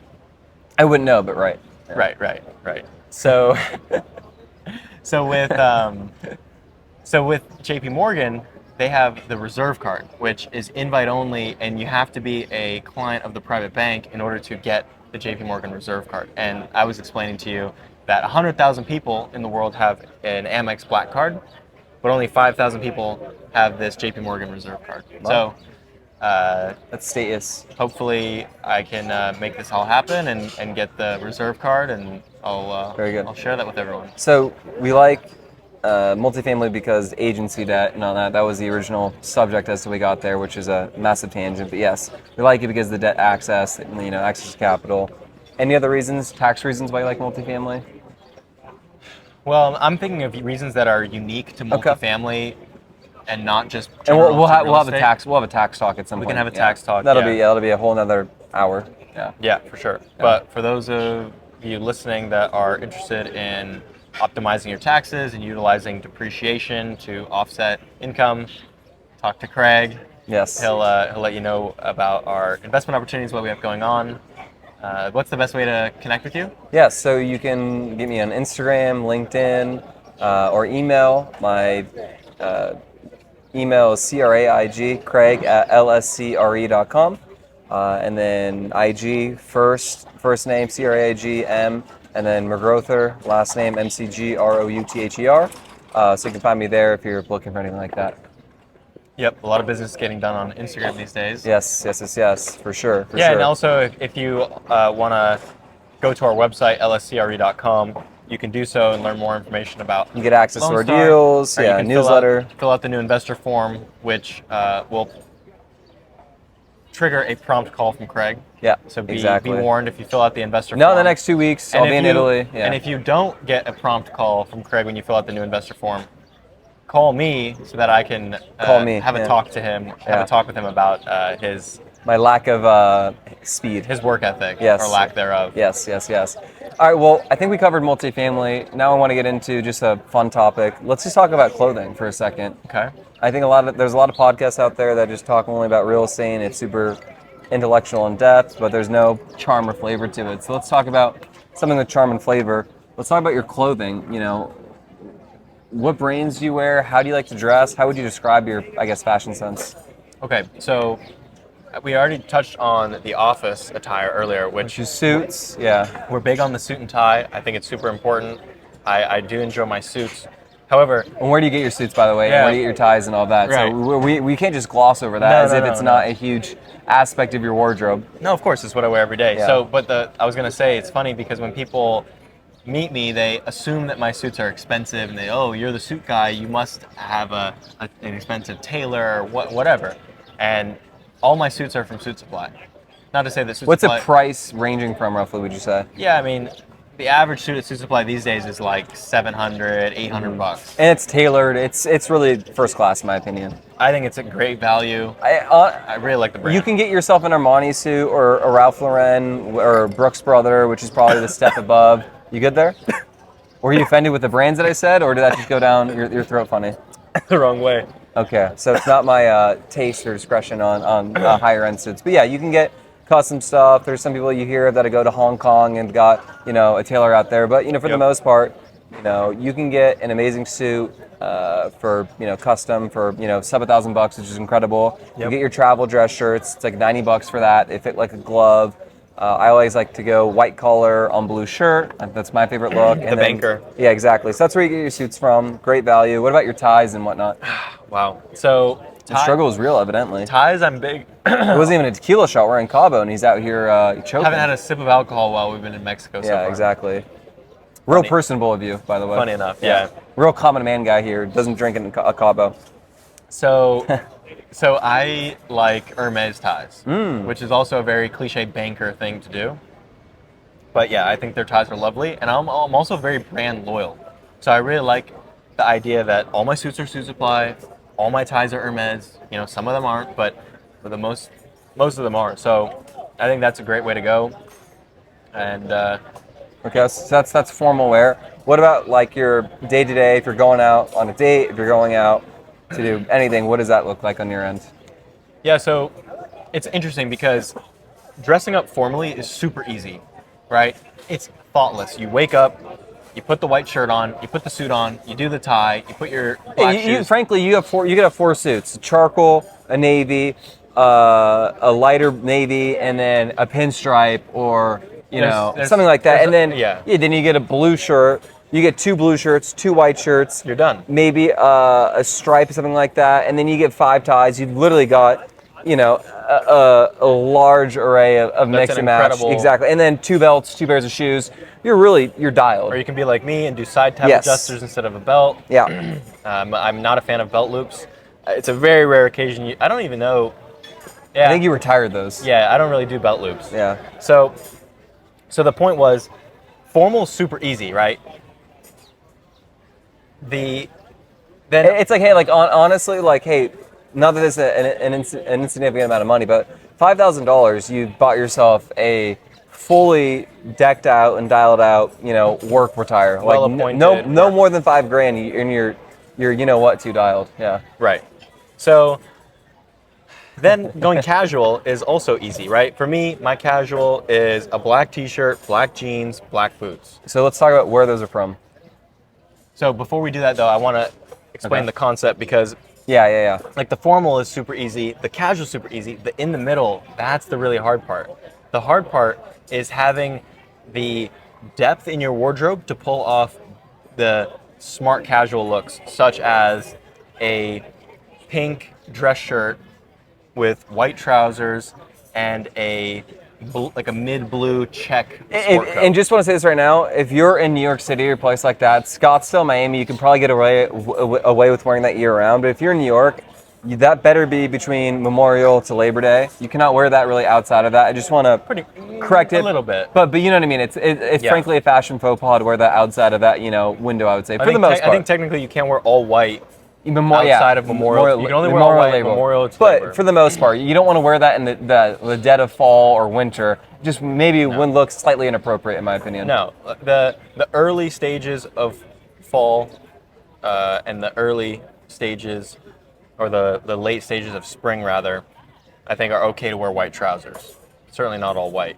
I wouldn't know, but right. Right. So, so with JP Morgan, they have the Reserve card, which is invite only, and you have to be a client of the private bank in order to get the JP Morgan Reserve card. And I was explaining to you that 100,000 people in the world have an Amex Black card, but only 5,000 people have this JP Morgan Reserve card. Wow. So That's status. hopefully I can make this all happen and get the Reserve card, and Very good. I'll share that with everyone. So we like multifamily because agency debt and all that. That was the original subject as to we got there, which is a massive tangent. But yes, we like it because of the debt access, you know, access to capital. Any other reasons, tax reasons why you like multifamily? Well, I'm thinking of reasons that are unique to multifamily and not just. And we'll have a estate. tax talk at some point. We can have a tax talk. That'll be a whole nother hour. Yeah. Yeah, for sure. Yeah. But for those of you listening that are interested in optimizing your taxes and utilizing depreciation to offset income, talk to Craig. Yes. He'll let you know about our investment opportunities, what we have going on. What's the best way to connect with you? Yeah, so you can get me on Instagram, LinkedIn, or email. My email is Craig at lscre.com. And then IG, first name, CRAIGM, and then McGrouther, last name, McGrouther. So you can find me there if you're looking for anything like that. Yep, a lot of business getting done on Instagram these days. Yes, for sure. And also if you want to go to our website, lscre.com, you can do so and learn more information about. You get access to our Lone Star. deals, Right, you can newsletter. Fill out the new investor form, which will trigger a prompt call from Craig. Yeah, So be exactly. warned if you fill out the investor No, form. in the next 2 weeks, I'll be in Italy. Yeah. And if you don't get a prompt call from Craig when you fill out the new investor form, call me so that I can have a talk to him, have a talk with him about my lack of speed. his work ethic, Yes. or lack thereof. Yes. All right, well, I think we covered multifamily. Now I want to get into just a fun topic. Let's just talk about clothing for a second. Okay. I think there's a lot of podcasts out there that just talk only about real estate, and it's super intellectual in depth, but there's no charm or flavor to it. So let's talk about something with charm and flavor. Let's talk about your clothing. You know, what brands do you wear? How do you like to dress? How would you describe your, I guess, fashion sense? Okay, so we already touched on the office attire earlier, which Your suits, yeah. we're big on the suit and tie. I think it's super important. I do enjoy my suits. However, And where do you get your suits, by the way? And Yeah. where do you get your ties and all that? Right. So we can't just gloss over that No, as no, if no, it's no. not a huge aspect of your wardrobe. no, of course, it's what I wear every day. Yeah. So, but I was gonna say it's funny because when people meet me, they assume that my suits are expensive, and oh, you're the suit guy. You must have an expensive tailor or whatever. And all my suits are from Suit Supply. Not to say that Suit What's Supply. a price ranging from, roughly, would you say? Yeah, I mean, the average suit at Suit Supply these days is like 700, 800 bucks. And it's tailored. It's really first class, in my opinion. I think it's a great value. I I really like the brand. You can get yourself an Armani suit or a Ralph Lauren or Brooks Brother, which is probably the step above. You good there? Were you offended with the brands that I said, or did that just go down your throat funny? the wrong way. Okay, so it's not my taste or discretion on higher end suits, but yeah, you can get custom stuff. There's some people you hear that go to Hong Kong and got a tailor out there, but for the Yep. most part, you can get an amazing suit for custom for sub $1,000, which is incredible. You Yep. get your travel dress shirts. It's like $90 for that. They fit like a glove. I always like to go white collar on blue shirt. That's my favorite look. The banker. Yeah, exactly. So that's where you get your suits from. Great value. What about your ties and whatnot? Wow. So The struggle was real, evidently. ties, I'm big. It wasn't even a tequila shot. We're in Cabo, and he's out here choking. Haven't had a sip of alcohol while we've been in Mexico so Yeah, far. exactly. Real Funny. personable of you, by the way. Funny enough, yeah. Real common man guy here. Doesn't drink in a Cabo. So, so I like Hermes ties, Mm. which is also a very cliche banker thing to do. But yeah, I think their ties are lovely, and I'm also very brand loyal. So I really like the idea that all my suits are Suit Supply, all my ties are Hermes. Some of them aren't, but for the most of them are. So I think that's a great way to go. And Okay, so that's formal wear. What about like your day to day? If you're going out on a date, if you're going out to do anything, what does that look like on your end? yeah, so it's interesting because dressing up formally is super easy, right? It's thoughtless. You wake up, you put the white shirt on, you put the suit on, you do the tie, you put your black shoes. Frankly, you could have four suits: a charcoal, a navy, a lighter navy, and then a pinstripe, or There's- something like that. there's And then yeah. then you get a blue shirt. You get two blue shirts, two white shirts. You're done. Maybe a stripe or something like that, and then you get 5 ties. You've literally got a large array of mix an and match. incredible- Exactly. And then 2 belts, 2 pairs of shoes. You're dialed. Or you can be like me and do side tab Yes. adjusters instead of a belt. Yeah. I'm not a fan of belt loops. It's a very rare occasion. I don't even know. Yeah, I think you retired those. yeah, I don't really do belt loops. Yeah. So the point was, formal is super easy, right? It's like, hey, honestly, like, hey, not that it's an insignificant amount of money, but $5,000, you bought yourself a fully decked out and dialed out, work retire. Well Like, appointed no work. more than $5,000, and you're too dialed. Yeah. Right. So then going casual is also easy, right? For me, my casual is a black t-shirt, black jeans, black boots. So let's talk about where those are from. So before we do that though, I want to explain Okay. the concept because Yeah. like the formal is super easy, the casual is super easy, the in the middle, that's the really hard part. The hard part is having the depth in your wardrobe to pull off the smart casual looks, such as a pink dress shirt with white trousers and like a mid-blue check sport coat. And just want to say this right now, if you're in New York City or a place like that, Scottsdale, Miami, you can probably get away with wearing that year round. But if you're in New York, that better be between Memorial to Labor Day. You cannot wear that really outside of that. I just want to correct it a little bit. But you know what I mean. It's Yeah. frankly a fashion faux pas to wear that outside of that window. I would say for the most I part. think technically you can't wear all white Yeah. outside of Memorial. You can only wear all white Labor. Memorial to But Labor. for the most part, you don't want to wear that in the dead of fall or winter. Just maybe when looks slightly inappropriate, in my opinion. No, the early stages of fall and the early stages, or the late stages of spring rather, I think are okay to wear white trousers. Certainly not all white.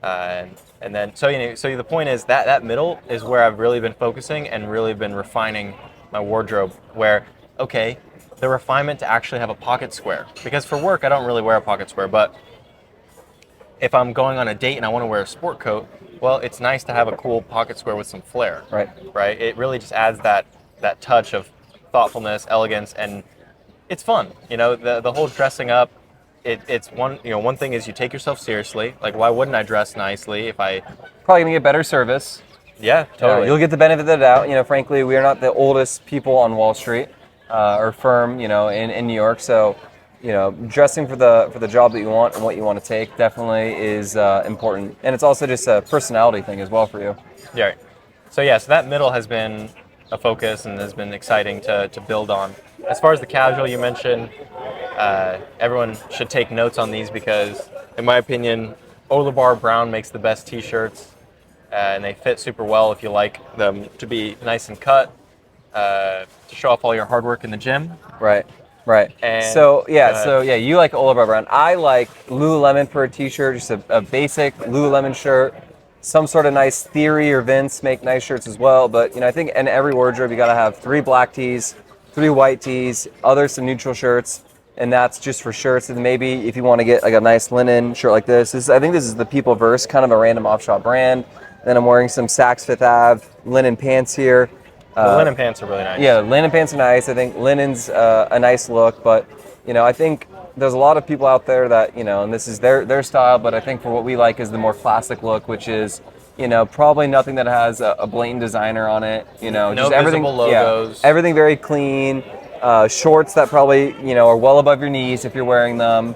And then so the point is that middle is where I've really been focusing and really been refining my wardrobe where, okay, the refinement to actually have a pocket square. Because for work, I don't really wear a pocket square, but if I'm going on a date and I want to wear a sport coat, well, it's nice to have a cool pocket square with some flair. Right. Right? It really just adds that touch of thoughtfulness, elegance, and it's fun. The whole dressing up, it's one thing is you take yourself seriously. Like, why wouldn't I dress nicely if I... Probably gonna get better service. Yeah, totally. You'll get the benefit of the doubt. Frankly, we are not the oldest people on Wall Street or firm, in New York. So, dressing for the job that you want and what you want to take definitely is important. And it's also just a personality thing as well for you. Yeah. Right. So that middle has been a focus and has been exciting to build on. As far as the casual you mentioned, everyone should take notes on these because, in my opinion, Olabar Brown makes the best t-shirts. And they fit super well if you like them to be nice and cut, to show off all your hard work in the gym. Right. And, so you like Oliver Brown. I like Lululemon for a t-shirt, just a basic Lululemon shirt. Some sort of nice Theory or Vince make nice shirts as well. But I think in every wardrobe you got to have 3 black tees, 3 white tees, some neutral shirts, and that's just for shirts. And maybe if you want to get like a nice linen shirt like this, I think this is the Peopleverse, kind of a random off-shop brand. Then I'm wearing some Saks Fifth Ave linen pants here. The linen pants are really nice. Yeah, linen pants are nice. I think linen's a nice look, but I think there's a lot of people out there that and this is their style. But I think for what we like is the more classic look, which is probably nothing that has a blatant designer on it. No just everything, visible logos. Yeah, everything very clean. Shorts that probably are well above your knees if you're wearing them.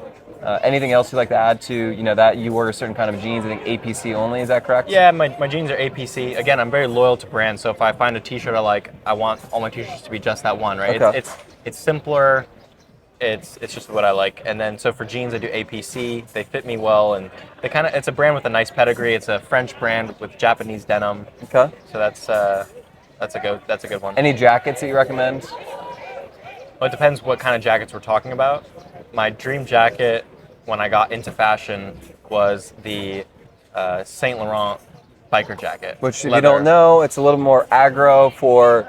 Anything else you'd like to add to, that you wear a certain kind of jeans? I think APC only, is that correct? Yeah, my jeans are APC. Again, I'm very loyal to brands, so if I find a t-shirt I like, I want all my t-shirts to be just that one, right? Okay. It's simpler, it's just what I like. And then, so for jeans, I do APC. They fit me well, and it's a brand with a nice pedigree. It's a French brand with Japanese denim. Okay. So that's a good one. Any jackets that you recommend? Well, it depends what kind of jackets we're talking about. My dream jacket when I got into fashion was the Saint Laurent biker jacket. Which, if you don't know, it's a little more aggro for,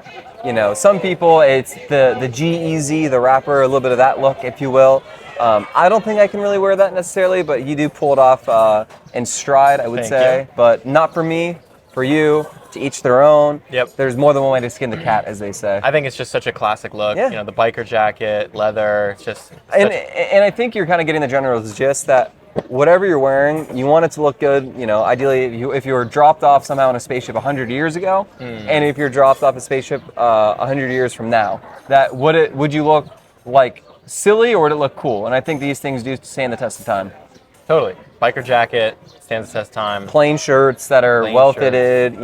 some people. It's the G-Eazy, the rapper, a little bit of that look, if you will. I don't think I can really wear that necessarily, but you do pull it off in stride, I would say. But not for me, for you. To each their own. Yep. There's more than one way to skin the cat, as they say. I think it's just such a classic look. Yeah. The biker jacket, leather. It's just. And I think you're kind of getting the general gist that whatever you're wearing, you want it to look good. Ideally, if you were dropped off somehow in a spaceship 100 years ago, and if you're dropped off a spaceship 100 years from now, would you look like silly or would it look cool? And I think these things do stand the test of time. Totally. Biker jacket stands the test of time. Plain shirts that are well-fitted,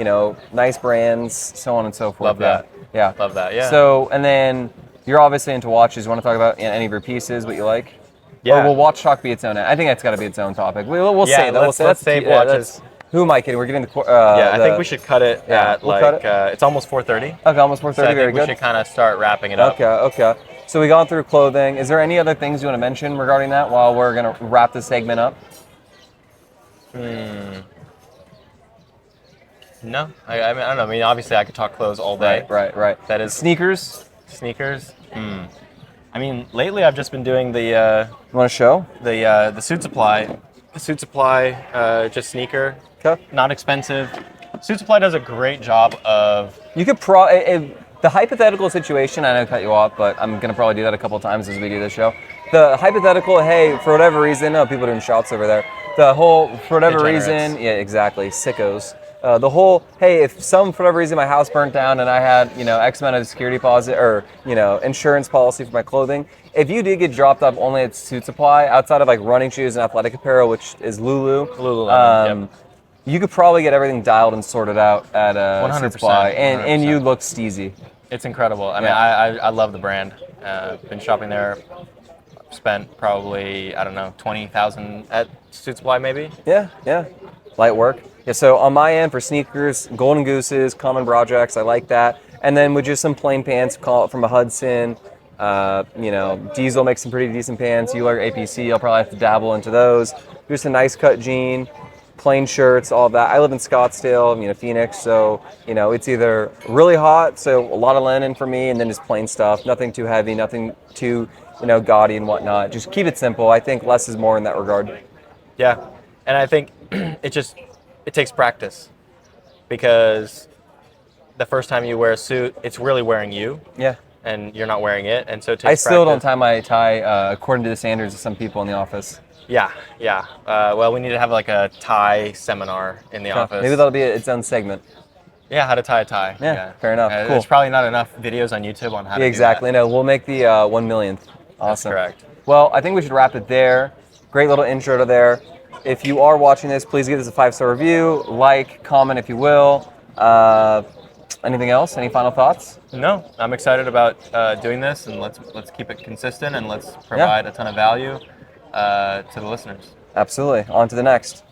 nice brands, so on and so forth. Love that. Yeah. Love that, yeah. So, and then you're obviously into watches. You want to talk about any of your pieces, what you like? Yeah. Or will watch talk be its own? I think that's got to be its own topic. We'll Yeah, say that. let's save watches. Who am I kidding? We're getting the... I think we should cut it at we'll cut it. it's almost 4:30. Okay, almost 4:30, So I very think good. we should kind of start wrapping it up. Okay. So we gone through clothing. Is there any other things you want to mention regarding that while we're going to wrap this segment up? No, I don't know. I mean, obviously, I could talk clothes all day. Right. That is Sneakers. I mean, lately I've just been doing the You want to show? the Suit Supply. The Suit Supply, just sneaker. Okay. Not expensive. Suit Supply does a great job of. You could the hypothetical situation, I know I cut you off, but I'm going to probably do that a couple of times as we do this show. The hypothetical, hey, for whatever reason, people doing shots over there. The whole, for whatever reason, yeah, exactly, sickos. The whole, hey, if for whatever reason my house burnt down and I had, X amount of security deposit or, insurance policy for my clothing, if you did get dropped off only at Suit Supply, outside of like running shoes and athletic apparel, which is Lululemon, yep. You could probably get everything dialed and sorted out at 100%, Suit Supply, and 100%. you look steezy. It's incredible. I mean, I love the brand. Been shopping there. Spent probably, I don't know, 20,000 at Suit Supply maybe. Yeah. Light work. Yeah, so on my end for sneakers, Golden Gooses, common projects, I like that. And then with just some plain pants, call it from a Hudson. Diesel makes some pretty decent pants. You like APC, I'll probably have to dabble into those. Just a nice cut jean. plain shirts, all of that. I live in Scottsdale, Phoenix, so it's either really hot, so a lot of linen for me, and then just plain stuff. Nothing too heavy, nothing too gaudy and whatnot. Just keep it simple. I think less is more in that regard. Yeah, and I think it takes practice, because the first time you wear a suit, it's really wearing you. Yeah. And you're not wearing it, and so it takes I still don't practice. tie my tie according to the standards of some people in the office. Yeah. Well, we need to have like a tie seminar in the office. Maybe that'll be its own segment. Yeah, how to tie a tie. Yeah, fair enough. Cool. There's probably not enough videos on YouTube on how to Exactly. do that. No, we'll make the 1 millionth. Awesome. That's correct. Well, I think we should wrap it there. Great little intro to there. If you are watching this, please give us a 5-star review, like, comment if you will. Anything else? Any final thoughts? No, I'm excited about doing this, and let's keep it consistent, and let's provide a ton of value to the listeners. Absolutely. On to the next.